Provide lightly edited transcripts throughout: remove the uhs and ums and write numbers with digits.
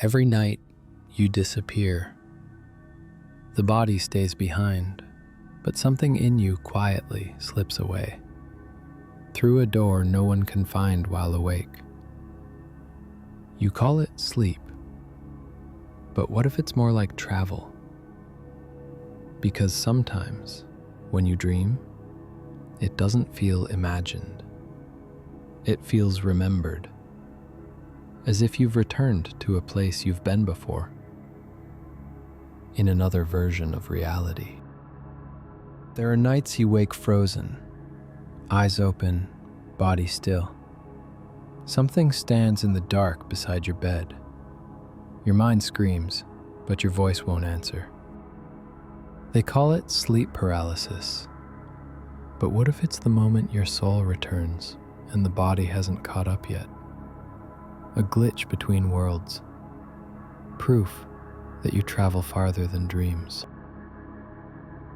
Every night, you disappear. The body stays behind, but something in you quietly slips away, through a door no one can find while awake. You call it sleep, but what if it's more like travel? Because sometimes, when you dream, it doesn't feel imagined. It feels remembered, as if you've returned to a place you've been before, in another version of reality. There are nights you wake frozen, eyes open, body still. Something stands in the dark beside your bed. Your mind screams, but your voice won't answer. They call it sleep paralysis. But what if it's the moment your soul returns and the body hasn't caught up yet? A glitch between worlds. Proof that you travel farther than dreams.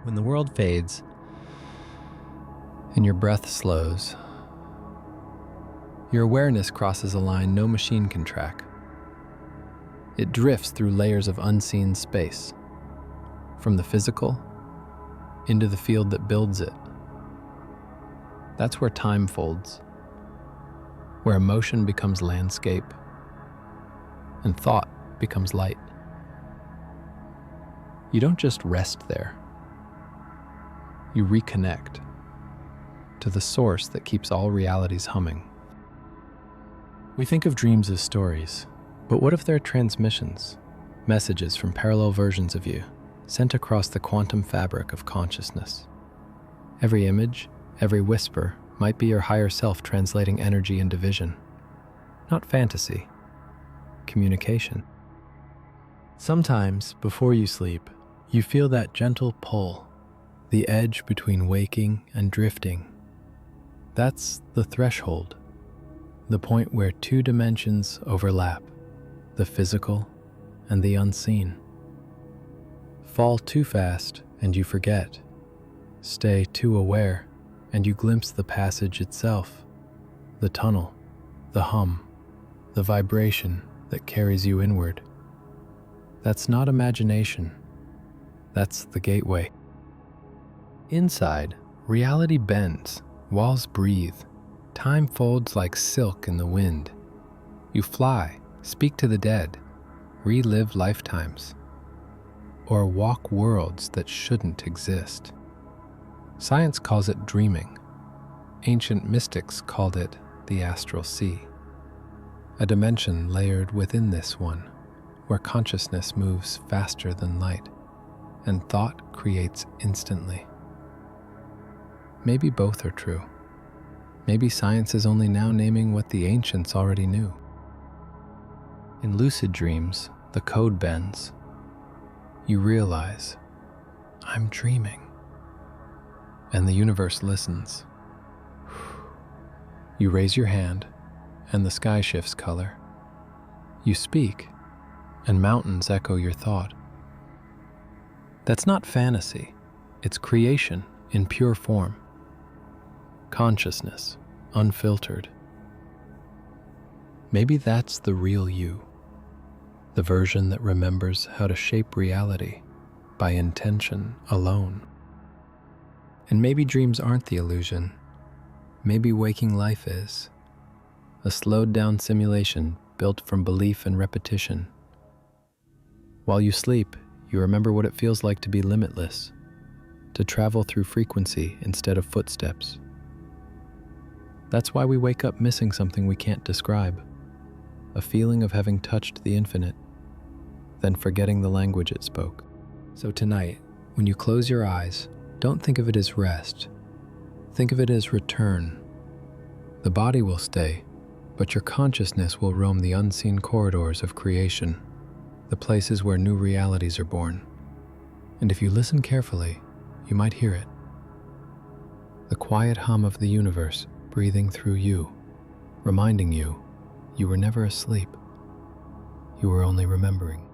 When the world fades and your breath slows, your awareness crosses a line no machine can track. It drifts through layers of unseen space, from the physical into the field that builds it. That's where time folds, where emotion becomes landscape and thought becomes light. You don't just rest there. You reconnect to the source that keeps all realities humming. We think of dreams as stories, but what if they're transmissions, messages from parallel versions of you, sent across the quantum fabric of consciousness? Every image, every whisper might be your higher self translating energy into vision. Not fantasy, communication. Sometimes, before you sleep, you feel that gentle pull, the edge between waking and drifting. That's the threshold, the point where two dimensions overlap, the physical and the unseen. Fall too fast and you forget. Stay too aware and you glimpse the passage itself, the tunnel, the hum, the vibration that carries you inward. That's not imagination. That's the gateway. Inside, reality bends, walls breathe, time folds like silk in the wind. You fly, speak to the dead, relive lifetimes, or walk worlds that shouldn't exist. Science calls it dreaming. Ancient mystics called it the astral sea, a dimension layered within this one, where consciousness moves faster than light, and thought creates instantly. Maybe both are true. Maybe science is only now naming what the ancients already knew. In lucid dreams, the code bends. You realize, I'm dreaming. And the universe listens. You raise your hand, and the sky shifts color. You speak, and mountains echo your thought. That's not fantasy. It's creation in pure form. Consciousness, unfiltered. Maybe that's the real you, the version that remembers how to shape reality by intention alone. And maybe dreams aren't the illusion. Maybe waking life is. A slowed down simulation built from belief and repetition. While you sleep, you remember what it feels like to be limitless, to travel through frequency instead of footsteps. That's why we wake up missing something we can't describe, a feeling of having touched the infinite, then forgetting the language it spoke. So tonight, when you close your eyes, don't think of it as rest. Think of it as return. The body will stay, but your consciousness will roam the unseen corridors of creation, the places where new realities are born. And if you listen carefully, you might hear it. The quiet hum of the universe breathing through you, reminding you you were never asleep. You were only remembering.